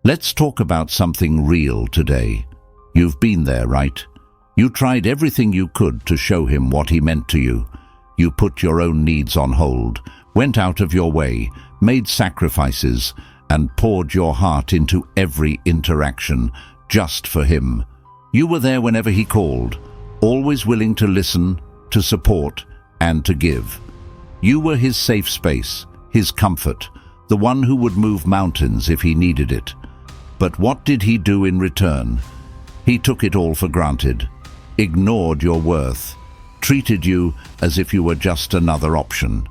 Let's talk about something real today. You've been there, right? You tried everything you could to show him what he meant to you. You put your own needs on hold, went out of your way, made sacrifices, and poured your heart into every interaction just for him. You were there whenever he called, always willing to listen, to support, and to give. You were his safe space, his comfort, the one who would move mountains if he needed it. But what did he do in return? He took it all for granted, ignored your worth, treated you as if you were just another option.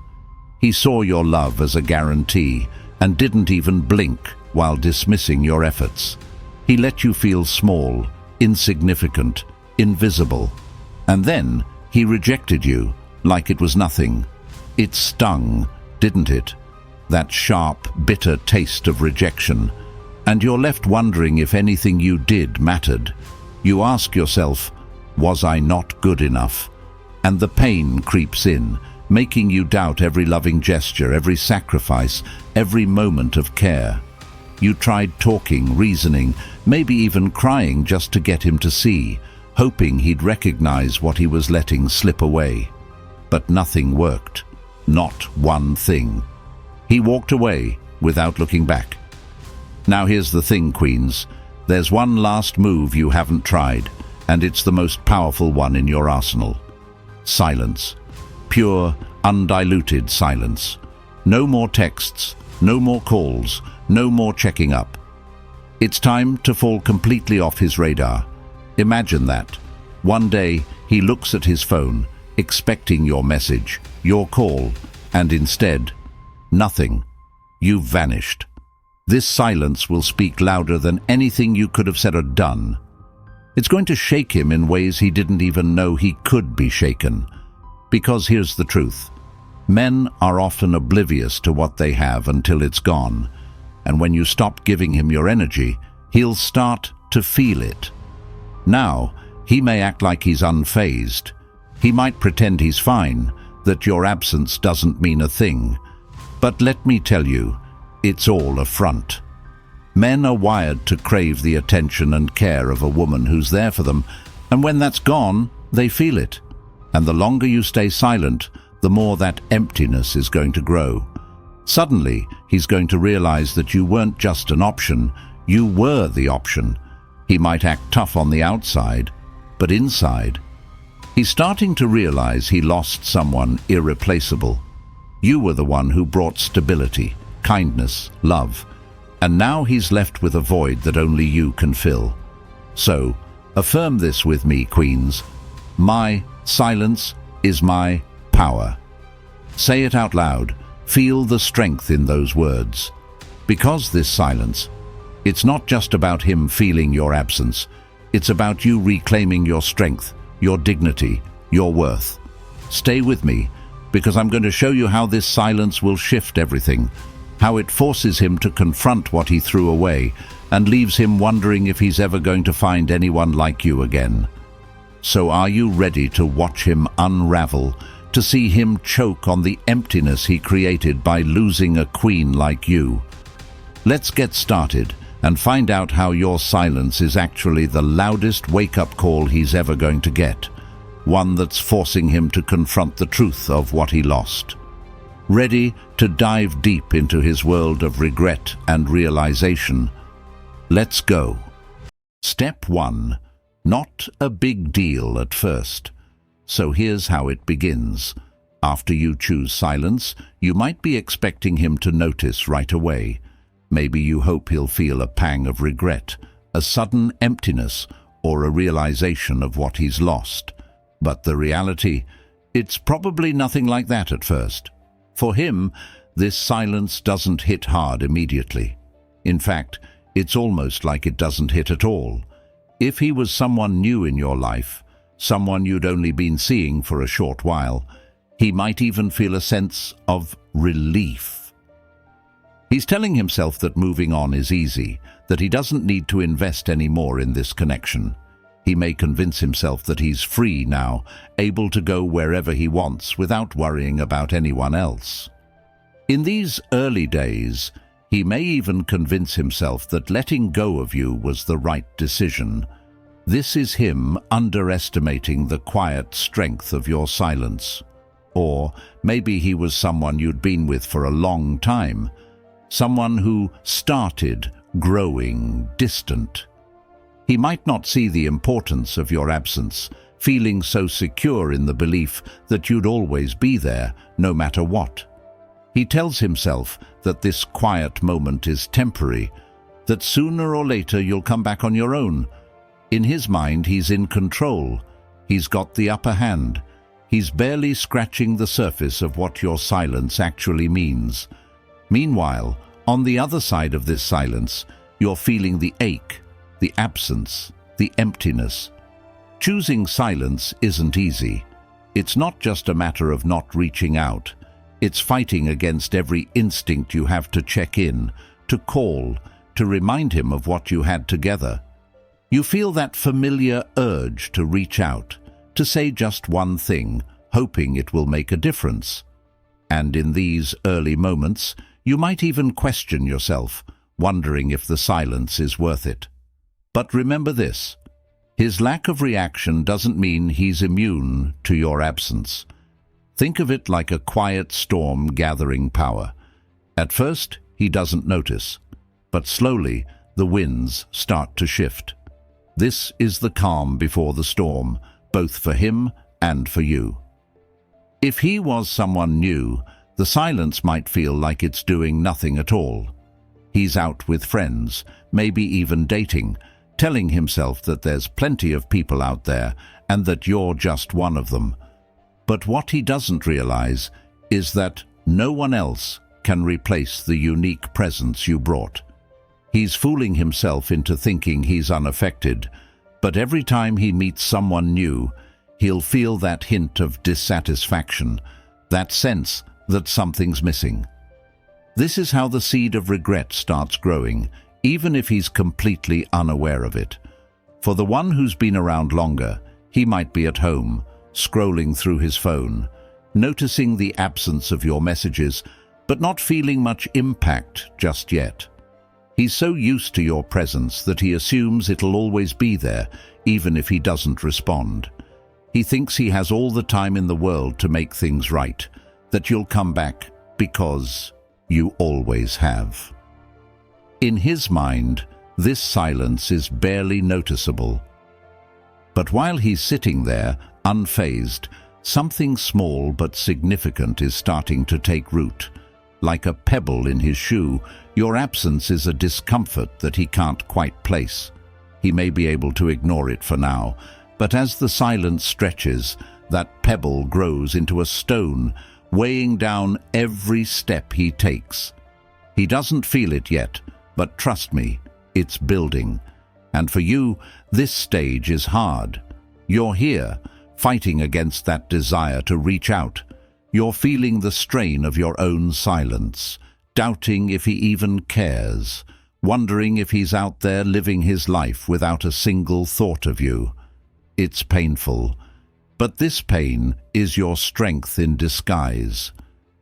He saw your love as a guarantee and didn't even blink while dismissing your efforts. He let you feel small, insignificant, invisible. And then he rejected you like it was nothing. It stung, didn't it? That sharp, bitter taste of rejection. And you're left wondering if anything you did mattered. You ask yourself, was I not good enough? And the pain creeps in, making you doubt every loving gesture, every sacrifice, every moment of care. You tried talking, reasoning, maybe even crying just to get him to see, hoping he'd recognize what he was letting slip away. But nothing worked. Not one thing. He walked away without looking back. Now here's the thing, Queens. There's one last move you haven't tried, and it's the most powerful one in your arsenal. Silence. Pure, undiluted silence. No more texts, no more calls, no more checking up. It's time to fall completely off his radar. Imagine that. One day, he looks at his phone, expecting your message, your call, and instead, nothing. You've vanished. This silence will speak louder than anything you could have said or done. It's going to shake him in ways he didn't even know he could be shaken. Because here's the truth. Men are often oblivious to what they have until it's gone. And when you stop giving him your energy, he'll start to feel it. Now, he may act like he's unfazed. He might pretend he's fine, that your absence doesn't mean a thing. But let me tell you, it's all a front. Men are wired to crave the attention and care of a woman who's there for them, and when that's gone, they feel it. And the longer you stay silent, the more that emptiness is going to grow. Suddenly, he's going to realize that you weren't just an option, you were the option. He might act tough on the outside, but inside, he's starting to realize he lost someone irreplaceable. You were the one who brought stability, kindness, love, and now he's left with a void that only you can fill. So, affirm this with me, Queens. My silence is my power. Say it out loud. Feel the strength in those words. Because this silence, it's not just about him feeling your absence. It's about you reclaiming your strength, your dignity, your worth. Stay with me, because I'm going to show you how this silence will shift everything, how it forces him to confront what he threw away and leaves him wondering if he's ever going to find anyone like you again. So are you ready to watch him unravel, to see him choke on the emptiness he created by losing a queen like you? Let's get started and find out how your silence is actually the loudest wake-up call he's ever going to get, one that's forcing him to confront the truth of what he lost. Ready to dive deep into his world of regret and realization? Let's go. Step 1. Not a big deal at first. So here's how it begins. After you choose silence, you might be expecting him to notice right away. Maybe you hope he'll feel a pang of regret, a sudden emptiness, or a realization of what he's lost. But the reality, it's probably nothing like that at first. For him, this silence doesn't hit hard immediately. In fact, it's almost like it doesn't hit at all. If he was someone new in your life, someone you'd only been seeing for a short while, he might even feel a sense of relief. He's telling himself that moving on is easy, that he doesn't need to invest any more in this connection. He may convince himself that he's free now, able to go wherever he wants without worrying about anyone else. In these early days, He may even convince himself that letting go of you was the right decision. This is him underestimating the quiet strength of your silence. Or maybe he was someone you'd been with for a long time, someone who started growing distant. He might not see the importance of your absence, feeling so secure in the belief that you'd always be there, no matter what. He tells himself that this quiet moment is temporary, that sooner or later you'll come back on your own. In his mind, he's in control. He's got the upper hand. He's barely scratching the surface of what your silence actually means. Meanwhile, on the other side of this silence, you're feeling the ache, the absence, the emptiness. Choosing silence isn't easy. It's not just a matter of not reaching out. It's fighting against every instinct you have to check in, to call, to remind him of what you had together. You feel that familiar urge to reach out, to say just one thing, hoping it will make a difference. And in these early moments, you might even question yourself, wondering if the silence is worth it. But remember this, his lack of reaction doesn't mean he's immune to your absence. Think of it like a quiet storm gathering power. At first, he doesn't notice, but slowly the winds start to shift. This is the calm before the storm, both for him and for you. If he was someone new, the silence might feel like it's doing nothing at all. He's out with friends, maybe even dating, telling himself that there's plenty of people out there and that you're just one of them. But what he doesn't realize is that no one else can replace the unique presence you brought. He's fooling himself into thinking he's unaffected, but every time he meets someone new, he'll feel that hint of dissatisfaction, that sense that something's missing. This is how the seed of regret starts growing, even if he's completely unaware of it. For the one who's been around longer, he might be at home, scrolling through his phone, noticing the absence of your messages, but not feeling much impact just yet. He's so used to your presence that he assumes it'll always be there, even if he doesn't respond. He thinks he has all the time in the world to make things right, that you'll come back because you always have. In his mind, this silence is barely noticeable. But while he's sitting there, unfazed, something small but significant is starting to take root. Like a pebble in his shoe, your absence is a discomfort that he can't quite place. He may be able to ignore it for now, but as the silence stretches, that pebble grows into a stone, weighing down every step he takes. He doesn't feel it yet, but trust me, it's building. And for you, this stage is hard. You're here, fighting against that desire to reach out. You're feeling the strain of your own silence, doubting if he even cares, wondering if he's out there living his life without a single thought of you. It's painful, but this pain is your strength in disguise.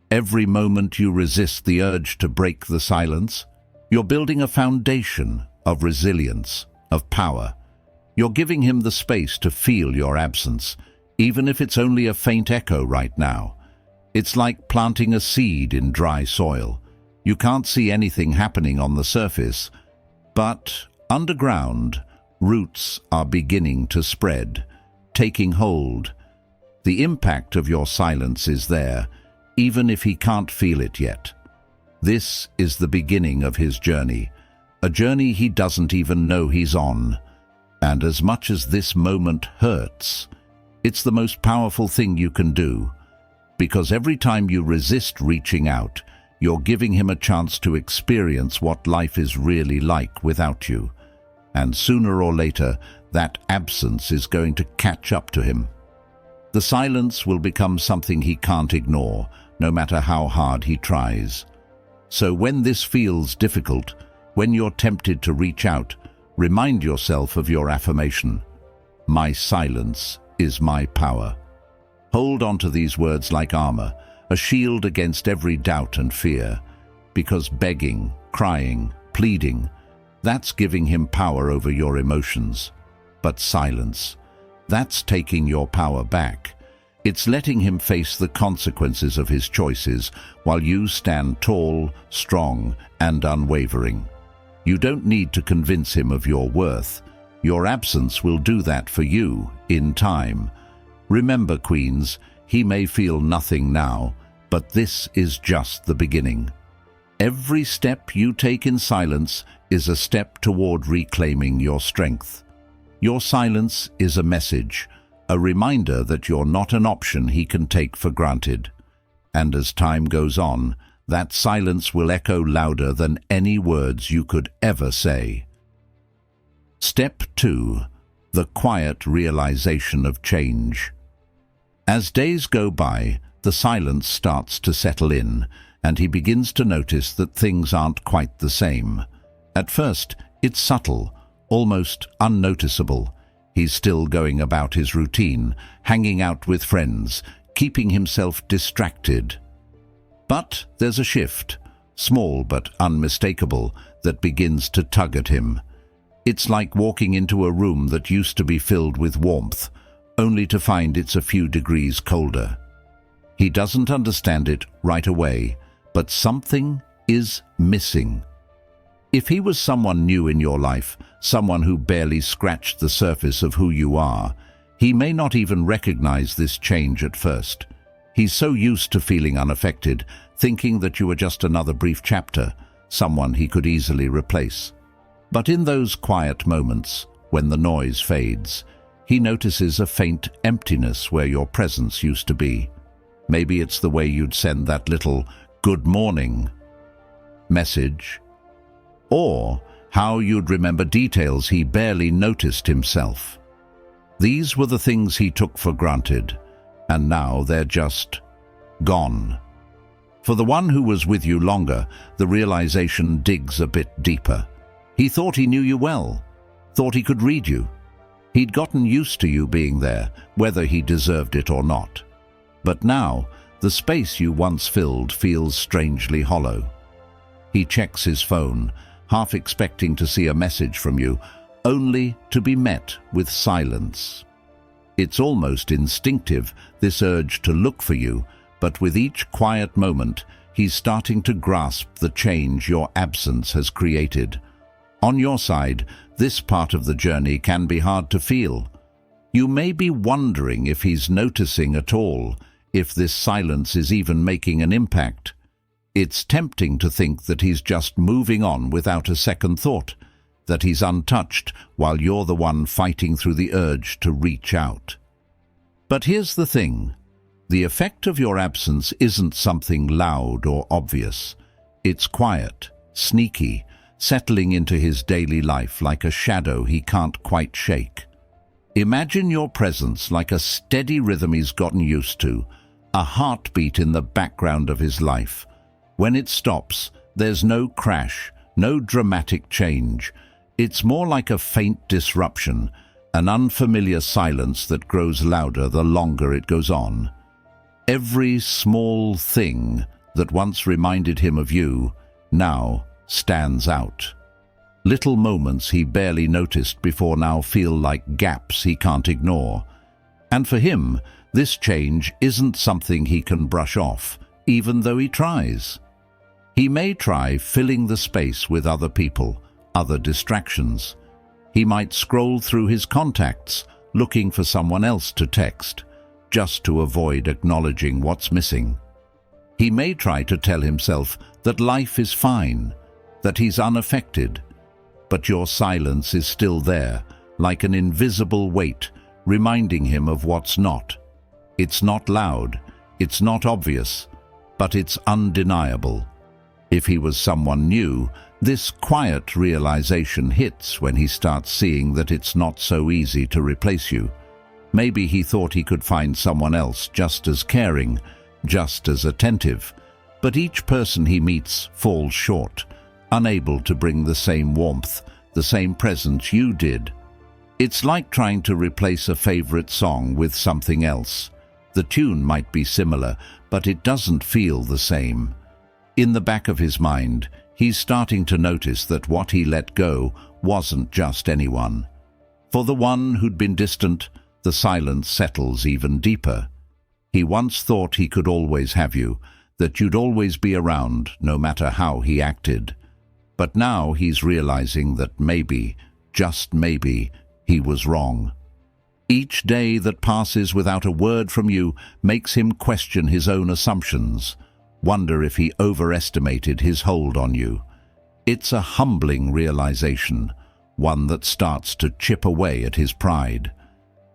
Every moment you resist the urge to break the silence, you're building a foundation of resilience, of power. You're giving him the space to feel your absence, even if it's only a faint echo right now. It's like planting a seed in dry soil. You can't see anything happening on the surface, but underground, roots are beginning to spread, taking hold. The impact of your silence is there, even if he can't feel it yet. This is the beginning of his journey, a journey he doesn't even know he's on. And as much as this moment hurts, it's the most powerful thing you can do, because every time you resist reaching out, you're giving him a chance to experience what life is really like without you. And sooner or later, that absence is going to catch up to him. The silence will become something he can't ignore, no matter how hard he tries. So when this feels difficult, when you're tempted to reach out, remind yourself of your affirmation. My silence is my power. Hold on to these words like armor, a shield against every doubt and fear, because begging, crying, pleading. That's giving him power over your emotions. But silence, that's taking your power back. It's letting him face the consequences of his choices while you stand tall, strong, and unwavering. You don't need to convince him of your worth. Your absence will do that for you in time. Remember, Queens, he may feel nothing now, but this is just the beginning. Every step you take in silence is a step toward reclaiming your strength. Your silence is a message, a reminder that you're not an option he can take for granted. And as time goes on, that silence will echo louder than any words you could ever say. Step 2. The quiet realization of change. As days go by, the silence starts to settle in, and he begins to notice that things aren't quite the same. At first, it's subtle, almost unnoticeable. He's still going about his routine, hanging out with friends, keeping himself distracted. But there's a shift, small but unmistakable, that begins to tug at him. It's like walking into a room that used to be filled with warmth, only to find it's a few degrees colder. He doesn't understand it right away, but something is missing. If he was someone new in your life, someone who barely scratched the surface of who you are, he may not even recognize this change at first. He's so used to feeling unaffected, thinking that you were just another brief chapter, someone he could easily replace. But in those quiet moments, when the noise fades, he notices a faint emptiness where your presence used to be. Maybe it's the way you'd send that little "good morning" message, or how you'd remember details he barely noticed himself. These were the things he took for granted, and now they're just gone. For the one who was with you longer, the realization digs a bit deeper. He thought he knew you well, thought he could read you. He'd gotten used to you being there, whether he deserved it or not. But now, the space you once filled feels strangely hollow. He checks his phone, half expecting to see a message from you, only to be met with silence. It's almost instinctive, this urge to look for you, but with each quiet moment, he's starting to grasp the change your absence has created. On your side, this part of the journey can be hard to feel. You may be wondering if he's noticing at all, if this silence is even making an impact. It's tempting to think that he's just moving on without a second thought, that he's untouched while you're the one fighting through the urge to reach out. But here's the thing. The effect of your absence isn't something loud or obvious. It's quiet, sneaky, settling into his daily life like a shadow he can't quite shake. Imagine your presence like a steady rhythm he's gotten used to, a heartbeat in the background of his life. When it stops, there's no crash, no dramatic change. It's more like a faint disruption, an unfamiliar silence that grows louder the longer it goes on. Every small thing that once reminded him of you now stands out. Little moments he barely noticed before now feel like gaps he can't ignore. And for him, this change isn't something he can brush off, even though he tries. He may try filling the space with other people, other distractions. He might scroll through his contacts, looking for someone else to text, just to avoid acknowledging what's missing. He may try to tell himself that life is fine, that he's unaffected, but your silence is still there, like an invisible weight, reminding him of what's not. It's not loud, it's not obvious, but it's undeniable. If he was someone new, this quiet realization hits when he starts seeing that it's not so easy to replace you. Maybe he thought he could find someone else just as caring, just as attentive, but each person he meets falls short, unable to bring the same warmth, the same presence you did. It's like trying to replace a favorite song with something else. The tune might be similar, but it doesn't feel the same. In the back of his mind, he's starting to notice that what he let go wasn't just anyone. For the one who'd been distant, the silence settles even deeper. He once thought he could always have you, that you'd always be around, no matter how he acted. But now he's realizing that maybe, just maybe, he was wrong. Each day that passes without a word from you makes him question his own assumptions, wonder if he overestimated his hold on you. It's a humbling realization, one that starts to chip away at his pride.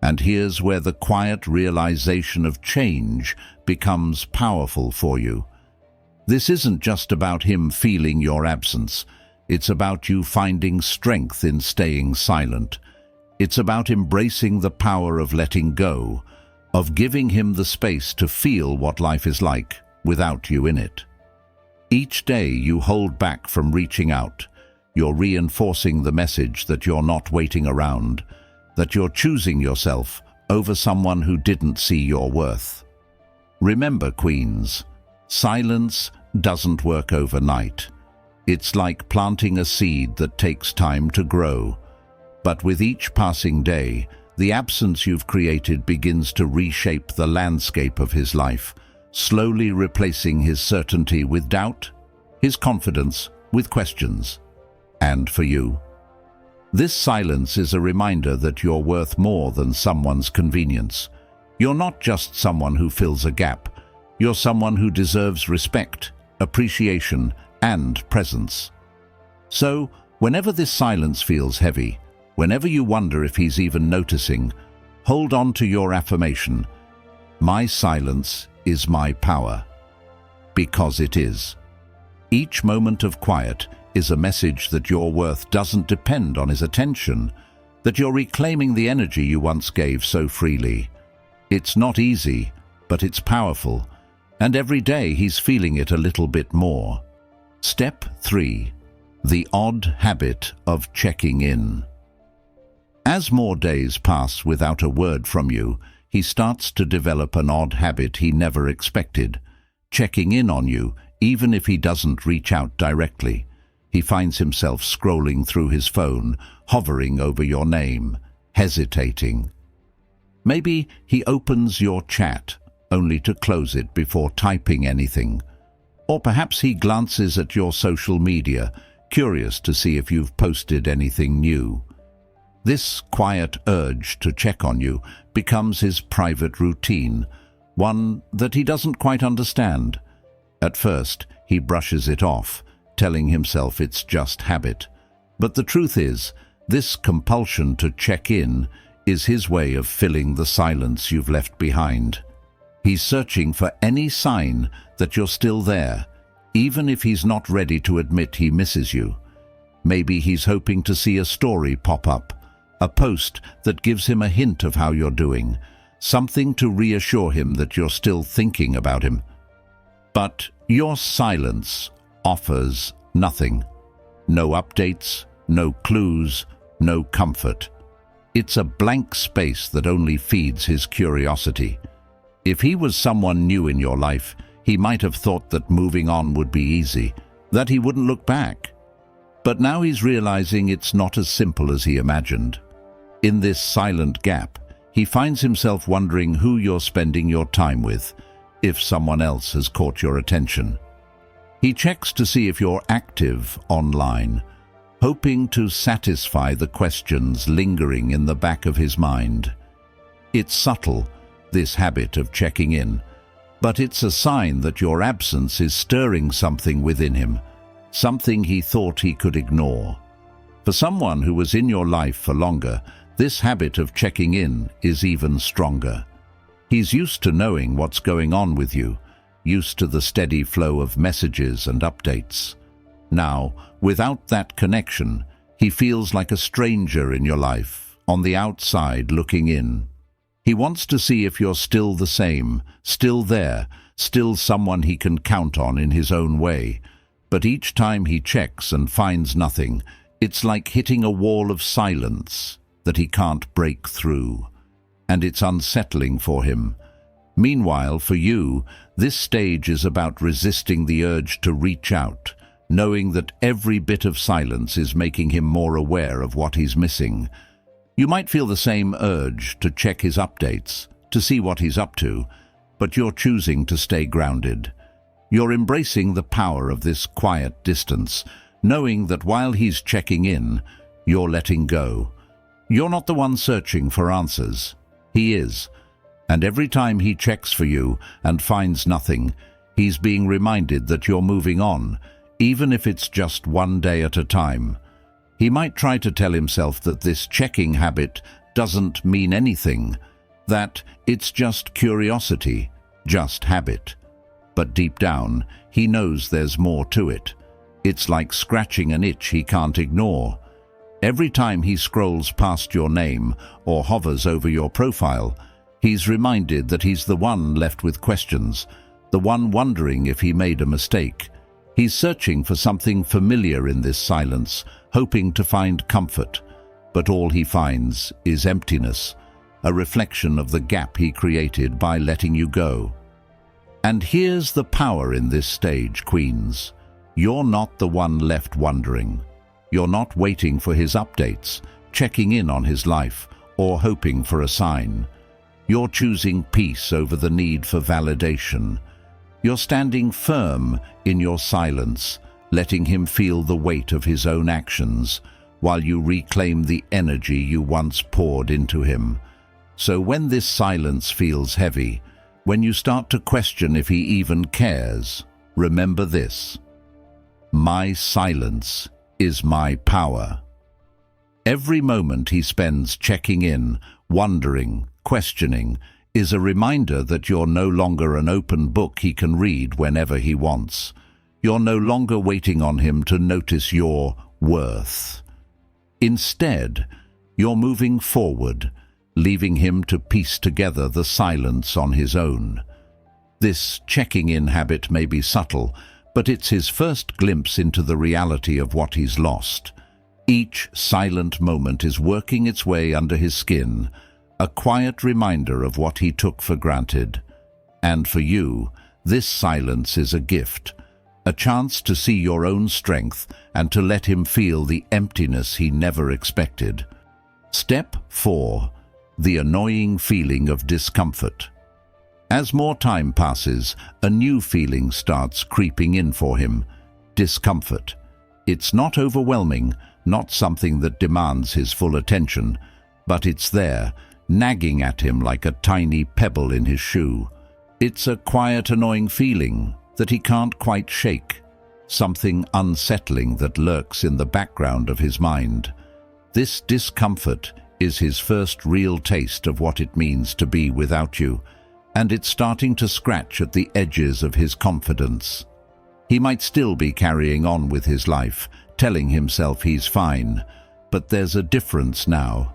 And here's where the quiet realization of change becomes powerful for you. This isn't just about him feeling your absence. It's about you finding strength in staying silent. It's about embracing the power of letting go, of giving him the space to feel what life is like without you in it. Each day you hold back from reaching out. You're reinforcing the message that you're not waiting around, that you're choosing yourself over someone who didn't see your worth. Remember, Queens, silence doesn't work overnight. It's like planting a seed that takes time to grow. But with each passing day, the absence you've created begins to reshape the landscape of his life, slowly replacing his certainty with doubt, his confidence with questions. And for you, this silence is a reminder that you're worth more than someone's convenience. You're not just someone who fills a gap. You're someone who deserves respect, appreciation, and presence. So, whenever this silence feels heavy, whenever you wonder if he's even noticing, hold on to your affirmation. My silence is my power. Because it is. Each moment of quiet is a message that your worth doesn't depend on his attention, that you're reclaiming the energy you once gave so freely. It's not easy, but it's powerful, and every day he's feeling it a little bit more. Step 3. The odd habit of checking in. As more days pass without a word from you, he starts to develop an odd habit he never expected, checking in on you, even if he doesn't reach out directly. He finds himself scrolling through his phone, hovering over your name, hesitating. Maybe he opens your chat, only to close it before typing anything. Or perhaps he glances at your social media, curious to see if you've posted anything new. This quiet urge to check on you becomes his private routine, one that he doesn't quite understand. At first, he brushes it off, telling himself it's just habit. But the truth is, this compulsion to check in is his way of filling the silence you've left behind. He's searching for any sign that you're still there, even if he's not ready to admit he misses you. Maybe he's hoping to see a story pop up, a post that gives him a hint of how you're doing, something to reassure him that you're still thinking about him. But your silence offers nothing. No updates, no clues, no comfort. It's a blank space that only feeds his curiosity. If he was someone new in your life, he might have thought that moving on would be easy, that he wouldn't look back. But now he's realizing it's not as simple as he imagined. In this silent gap, he finds himself wondering who you're spending your time with, if someone else has caught your attention. He checks to see if you're active online, hoping to satisfy the questions lingering in the back of his mind. It's subtle, this habit of checking in, but it's a sign that your absence is stirring something within him, something he thought he could ignore. For someone who was in your life for longer, this habit of checking in is even stronger. He's used to knowing what's going on with you, used to the steady flow of messages and updates. Now, without that connection, he feels like a stranger in your life, on the outside looking in. He wants to see if you're still the same, still there, still someone he can count on in his own way. But each time he checks and finds nothing, it's like hitting a wall of silence that he can't break through. And it's unsettling for him. Meanwhile, for you, this stage is about resisting the urge to reach out, knowing that every bit of silence is making him more aware of what he's missing. You might feel the same urge to check his updates, to see what he's up to, but you're choosing to stay grounded. You're embracing the power of this quiet distance, knowing that while he's checking in, you're letting go. You're not the one searching for answers. He is. And every time he checks for you and finds nothing, he's being reminded that you're moving on, even if it's just one day at a time. He might try to tell himself that this checking habit doesn't mean anything, that it's just curiosity, just habit. But deep down, he knows there's more to it. It's like scratching an itch he can't ignore. Every time he scrolls past your name or hovers over your profile, he's reminded that he's the one left with questions, the one wondering if he made a mistake. He's searching for something familiar in this silence, hoping to find comfort. But all he finds is emptiness, a reflection of the gap he created by letting you go. And here's the power in this stage, Queens. You're not the one left wondering. You're not waiting for his updates, checking in on his life, or hoping for a sign. You're choosing peace over the need for validation. You're standing firm in your silence, letting him feel the weight of his own actions, while you reclaim the energy you once poured into him. So when this silence feels heavy, when you start to question if he even cares, remember this: my silence is my power. Every moment he spends checking in, wondering, questioning, is a reminder that you're no longer an open book he can read whenever he wants. You're no longer waiting on him to notice your worth. Instead, you're moving forward, leaving him to piece together the silence on his own. This checking-in habit may be subtle, but it's his first glimpse into the reality of what he's lost. Each silent moment is working its way under his skin, a quiet reminder of what he took for granted. And for you, this silence is a gift, a chance to see your own strength and to let him feel the emptiness he never expected. Step 4. The annoying feeling of discomfort. As more time passes, a new feeling starts creeping in for him: discomfort. It's not overwhelming, not something that demands his full attention, but it's there, nagging at him like a tiny pebble in his shoe. It's a quiet, annoying feeling that he can't quite shake, something unsettling that lurks in the background of his mind. This discomfort is his first real taste of what it means to be without you, and it's starting to scratch at the edges of his confidence. He might still be carrying on with his life, telling himself he's fine, but there's a difference now.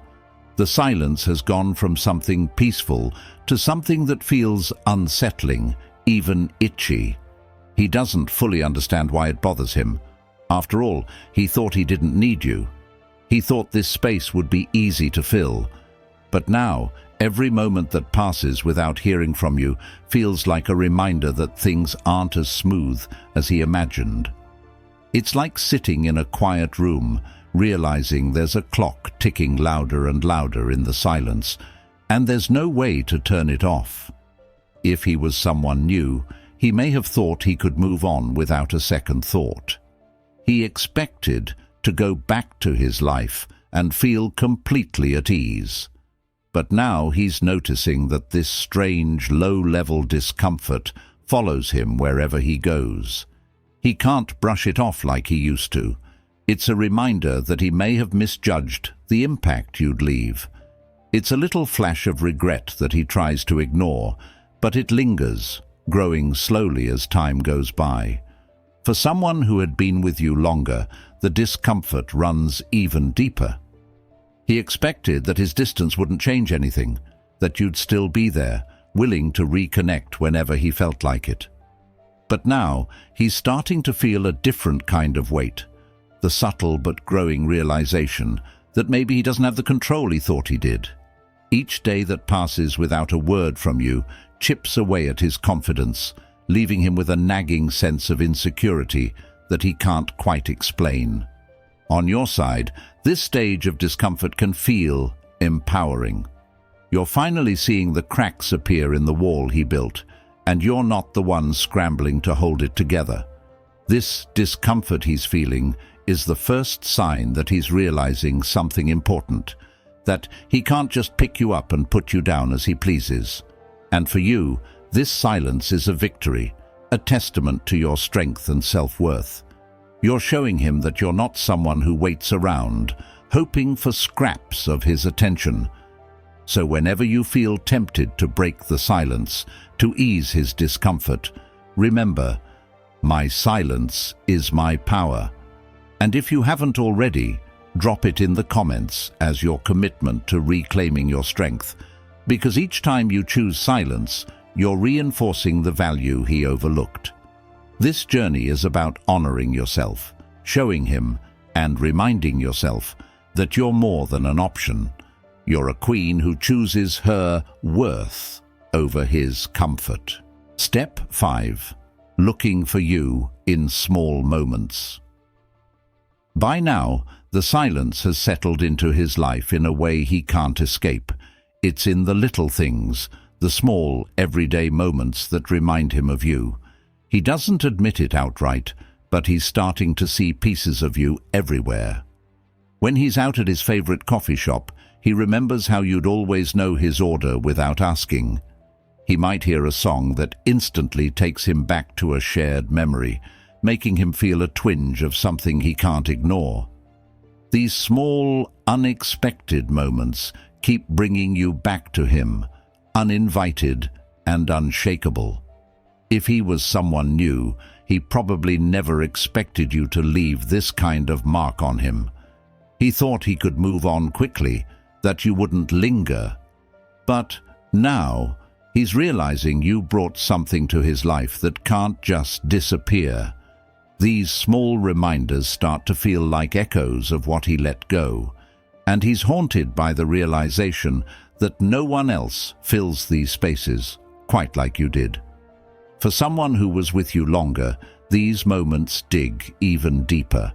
The silence has gone from something peaceful to something that feels unsettling, even itchy. He doesn't fully understand why it bothers him. After all, he thought he didn't need you. He thought this space would be easy to fill. But now, every moment that passes without hearing from you feels like a reminder that things aren't as smooth as he imagined. It's like sitting in a quiet room, realizing there's a clock ticking louder and louder in the silence, and there's no way to turn it off. If he was someone new, he may have thought he could move on without a second thought. He expected to go back to his life and feel completely at ease. But now he's noticing that this strange, low-level discomfort follows him wherever he goes. He can't brush it off like he used to. It's a reminder that he may have misjudged the impact you'd leave. It's a little flash of regret that he tries to ignore, but it lingers, growing slowly as time goes by. For someone who had been with you longer, the discomfort runs even deeper. He expected that his distance wouldn't change anything, that you'd still be there, willing to reconnect whenever he felt like it. But now, he's starting to feel a different kind of weight, the subtle but growing realization that maybe he doesn't have the control he thought he did. Each day that passes without a word from you chips away at his confidence, leaving him with a nagging sense of insecurity that he can't quite explain. On your side, this stage of discomfort can feel empowering. You're finally seeing the cracks appear in the wall he built, and you're not the one scrambling to hold it together. This discomfort he's feeling is the first sign that he's realizing something important, that he can't just pick you up and put you down as he pleases. And for you, this silence is a victory, a testament to your strength and self-worth. You're showing him that you're not someone who waits around, hoping for scraps of his attention. So whenever you feel tempted to break the silence, to ease his discomfort, remember, my silence is my power. And if you haven't already, drop it in the comments as your commitment to reclaiming your strength, because each time you choose silence, you're reinforcing the value he overlooked. This journey is about honoring yourself, showing him and reminding yourself that you're more than an option. You're a queen who chooses her worth over his comfort. Step 5. Looking for you in small moments. By now, the silence has settled into his life in a way he can't escape. It's in the little things, the small, everyday moments that remind him of you. He doesn't admit it outright, but he's starting to see pieces of you everywhere. When he's out at his favorite coffee shop, he remembers how you'd always know his order without asking. He might hear a song that instantly takes him back to a shared memory, making him feel a twinge of something he can't ignore. These small, unexpected moments keep bringing you back to him, uninvited and unshakable. If he was someone new, he probably never expected you to leave this kind of mark on him. He thought he could move on quickly, that you wouldn't linger. But now, he's realizing you brought something to his life that can't just disappear. These small reminders start to feel like echoes of what he let go, and he's haunted by the realization that no one else fills these spaces quite like you did. For someone who was with you longer, these moments dig even deeper.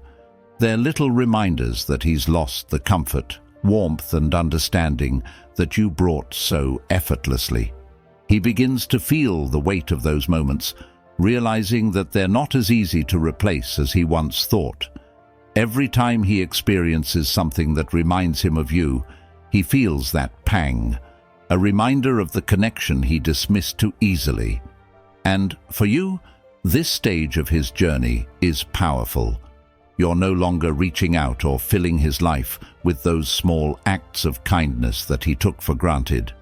They're little reminders that he's lost the comfort, warmth and understanding that you brought so effortlessly. He begins to feel the weight of those moments, realizing that they're not as easy to replace as he once thought. Every time he experiences something that reminds him of you, he feels that pang, a reminder of the connection he dismissed too easily. And for you, this stage of his journey is powerful. You're no longer reaching out or filling his life with those small acts of kindness that he took for granted.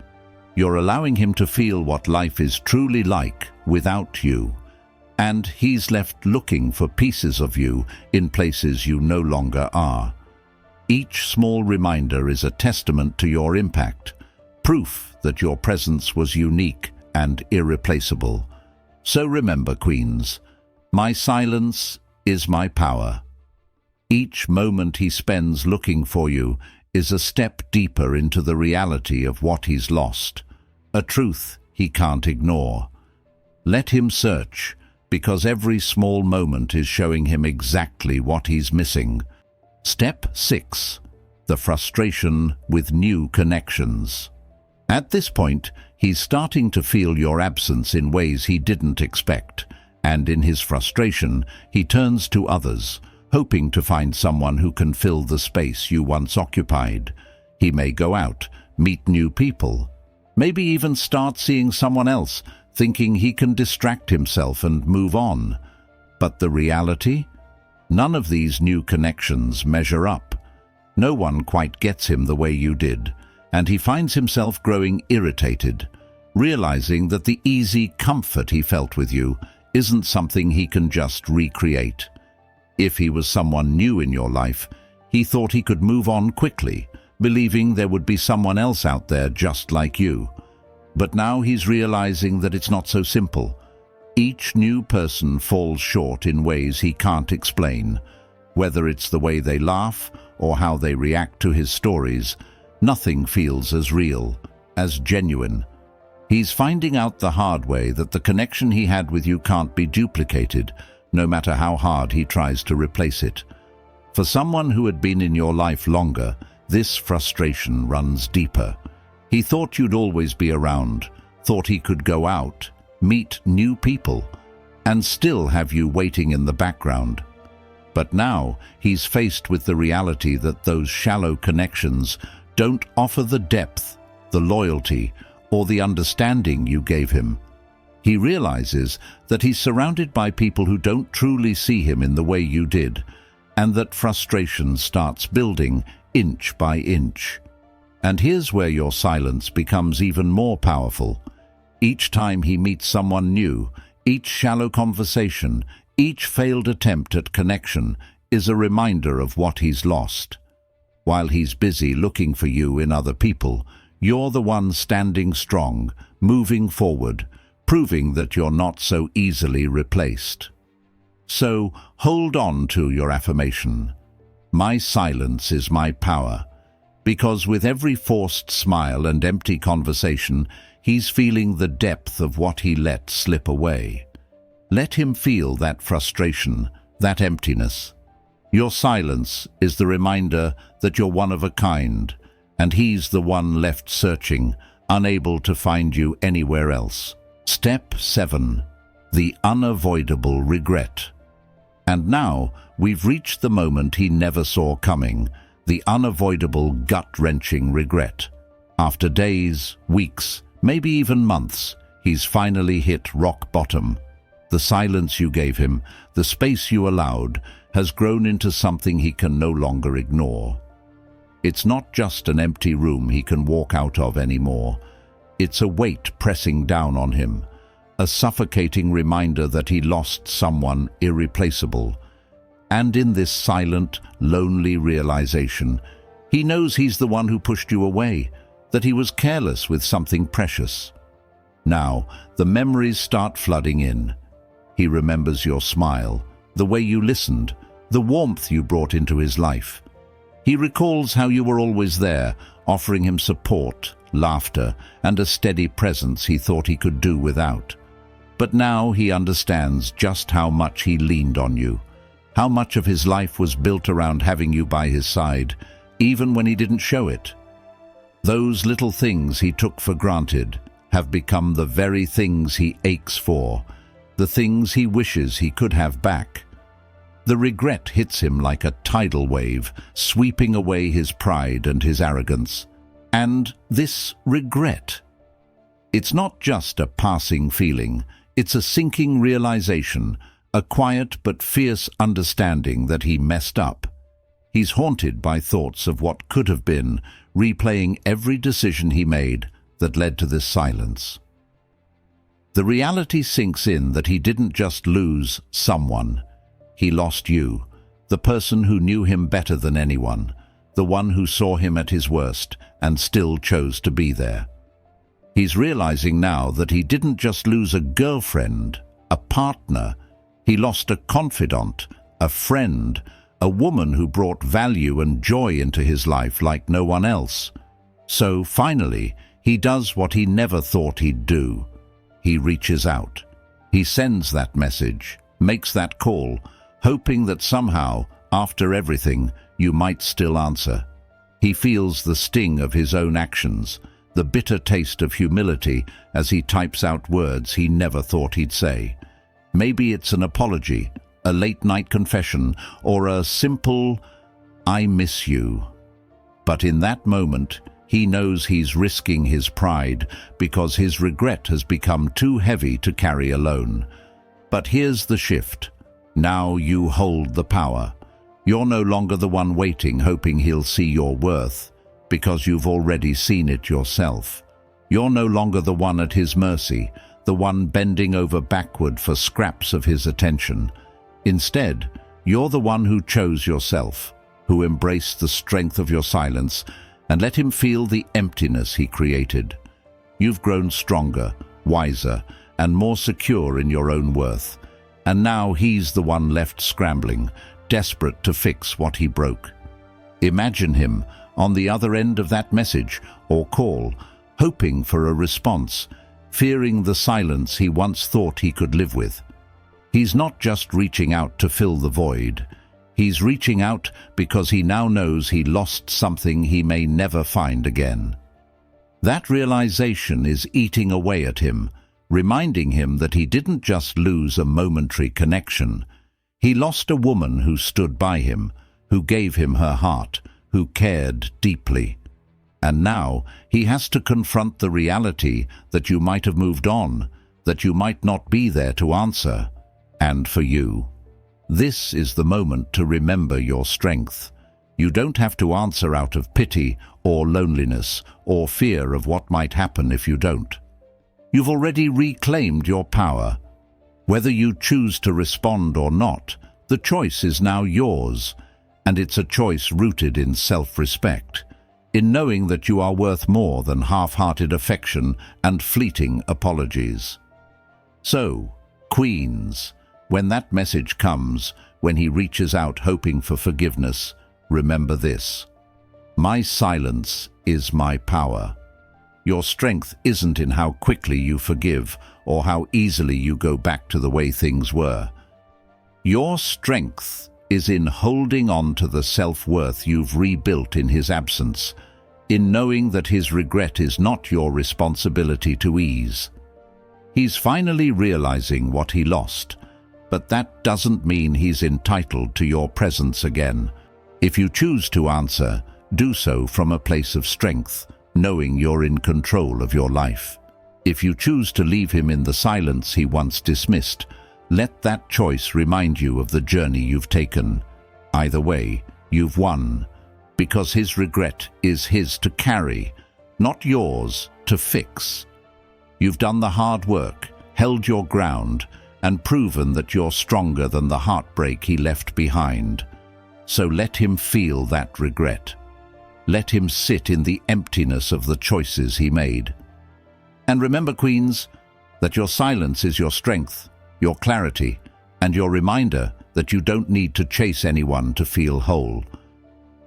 You're allowing him to feel what life is truly like without you. And he's left looking for pieces of you in places you no longer are. Each small reminder is a testament to your impact, proof that your presence was unique and irreplaceable. So remember, queens, my silence is my power. Each moment he spends looking for you is a step deeper into the reality of what he's lost, a truth he can't ignore. Let him search, because every small moment is showing him exactly what he's missing. Step 6. The frustration with new connections. At this point, he's starting to feel your absence in ways he didn't expect, and in his frustration, he turns to others, hoping to find someone who can fill the space you once occupied. He may go out, meet new people, maybe even start seeing someone else, thinking he can distract himself and move on. But the reality? None of these new connections measure up. No one quite gets him the way you did, and he finds himself growing irritated, realizing that the easy comfort he felt with you isn't something he can just recreate. If he was someone new in your life, he thought he could move on quickly, believing there would be someone else out there just like you. But now he's realizing that it's not so simple. Each new person falls short in ways he can't explain. Whether it's the way they laugh or how they react to his stories, nothing feels as real, as genuine. He's finding out the hard way that the connection he had with you can't be duplicated, no matter how hard he tries to replace it. For someone who had been in your life longer, this frustration runs deeper. He thought you'd always be around, thought he could go out, meet new people, and still have you waiting in the background. But now he's faced with the reality that those shallow connections don't offer the depth, the loyalty, or the understanding you gave him. He realizes that he's surrounded by people who don't truly see him in the way you did, and that frustration starts building inch by inch. And here's where your silence becomes even more powerful. Each time he meets someone new, each shallow conversation, each failed attempt at connection is a reminder of what he's lost. While he's busy looking for you in other people, you're the one standing strong, moving forward, proving that you're not so easily replaced. So hold on to your affirmation. My silence is my power. Because with every forced smile and empty conversation, he's feeling the depth of what he let slip away. Let him feel that frustration, that emptiness. Your silence is the reminder that you're one of a kind, and he's the one left searching, unable to find you anywhere else. Step 7. The unavoidable regret. And now we've reached the moment he never saw coming, the unavoidable gut-wrenching regret. After days, weeks, maybe even months, he's finally hit rock bottom. The silence you gave him, the space you allowed, has grown into something he can no longer ignore. It's not just an empty room he can walk out of anymore. It's a weight pressing down on him, a suffocating reminder that he lost someone irreplaceable. And in this silent, lonely realization, he knows he's the one who pushed you away, that he was careless with something precious. Now, the memories start flooding in. He remembers your smile, the way you listened, the warmth you brought into his life. He recalls how you were always there, offering him support, laughter, and a steady presence he thought he could do without. But now he understands just how much he leaned on you, how much of his life was built around having you by his side, even when he didn't show it. Those little things he took for granted have become the very things he aches for, the things he wishes he could have back. The regret hits him like a tidal wave, sweeping away his pride and his arrogance. And this regret, it's not just a passing feeling, it's a sinking realization, a quiet but fierce understanding that he messed up. He's haunted by thoughts of what could have been, replaying every decision he made that led to this silence. The reality sinks in that he didn't just lose someone. He lost you, the person who knew him better than anyone, the one who saw him at his worst and still chose to be there. He's realizing now that he didn't just lose a girlfriend, a partner. He lost a confidant, a friend, a woman who brought value and joy into his life like no one else. So finally, he does what he never thought he'd do. He reaches out. He sends that message, makes that call, hoping that somehow, after everything, you might still answer. He feels the sting of his own actions, the bitter taste of humility as he types out words he never thought he'd say. Maybe it's an apology, a late-night confession, or a simple, "I miss you." But in that moment, he knows he's risking his pride because his regret has become too heavy to carry alone. But here's the shift. Now you hold the power. You're no longer the one waiting, hoping he'll see your worth, because you've already seen it yourself. You're no longer the one at his mercy, the one bending over backward for scraps of his attention. Instead, you're the one who chose yourself, who embraced the strength of your silence and let him feel the emptiness he created. You've grown stronger, wiser, and more secure in your own worth. And now he's the one left scrambling, desperate to fix what he broke. Imagine him on the other end of that message or call, hoping for a response, fearing the silence he once thought he could live with. He's not just reaching out to fill the void. He's reaching out because he now knows he lost something he may never find again. That realization is eating away at him, reminding him that he didn't just lose a momentary connection. He lost a woman who stood by him, who gave him her heart, who cared deeply. And now he has to confront the reality that you might have moved on, that you might not be there to answer. And for you, this is the moment to remember your strength. You don't have to answer out of pity or loneliness or fear of what might happen if you don't. You've already reclaimed your power. Whether you choose to respond or not, the choice is now yours, and it's a choice rooted in self-respect, in knowing that you are worth more than half-hearted affection and fleeting apologies. So, queens, when that message comes, when he reaches out hoping for forgiveness, remember this: my silence is my power. Your strength isn't in how quickly you forgive or how easily you go back to the way things were. Your strength is in holding on to the self-worth you've rebuilt in his absence, in knowing that his regret is not your responsibility to ease. He's finally realizing what he lost, but that doesn't mean he's entitled to your presence again. If you choose to answer, do so from a place of strength, knowing you're in control of your life. If you choose to leave him in the silence he once dismissed, let that choice remind you of the journey you've taken. Either way, you've won, because his regret is his to carry, not yours to fix. You've done the hard work, held your ground, and proven that you're stronger than the heartbreak he left behind. So let him feel that regret. Let him sit in the emptiness of the choices he made. And remember, queens, that your silence is your strength, your clarity, and your reminder that you don't need to chase anyone to feel whole.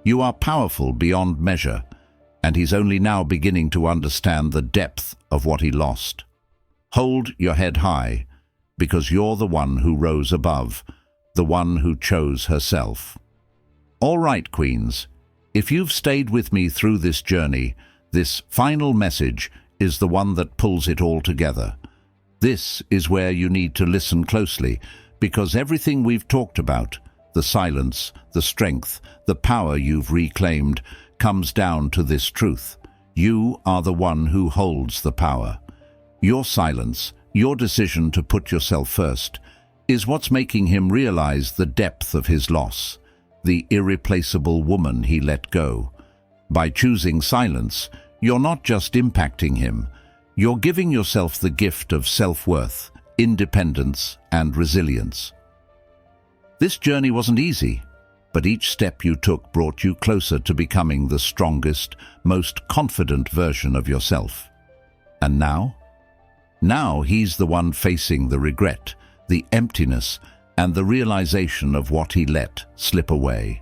You are powerful beyond measure, and he's only now beginning to understand the depth of what he lost. Hold your head high, because you're the one who rose above, the one who chose herself. All right, queens, if you've stayed with me through this journey, this final message is the one that pulls it all together. This is where you need to listen closely, because everything we've talked about, the silence, the strength, the power you've reclaimed, comes down to this truth. You are the one who holds the power. Your silence, your decision to put yourself first, is what's making him realize the depth of his loss, the irreplaceable woman he let go. By choosing silence, you're not just impacting him, you're giving yourself the gift of self-worth, independence, and resilience. This journey wasn't easy, but each step you took brought you closer to becoming the strongest, most confident version of yourself. And now? Now he's the one facing the regret, the emptiness, and the realization of what he let slip away.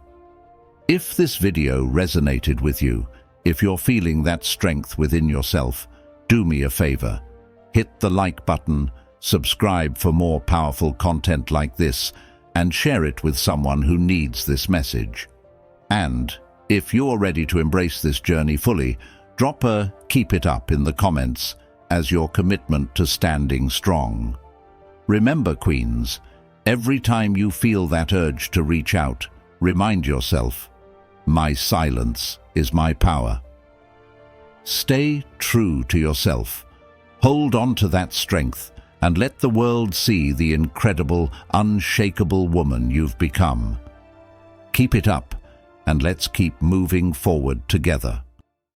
If this video resonated with you, if you're feeling that strength within yourself, do me a favor. Hit the like button, subscribe for more powerful content like this, and share it with someone who needs this message. And if you're ready to embrace this journey fully, drop a "keep it up" in the comments as your commitment to standing strong. Remember, queens, every time you feel that urge to reach out, remind yourself, my silence is my power. Stay true to yourself. Hold on to that strength and let the world see the incredible, unshakable woman you've become. Keep it up, and let's keep moving forward together.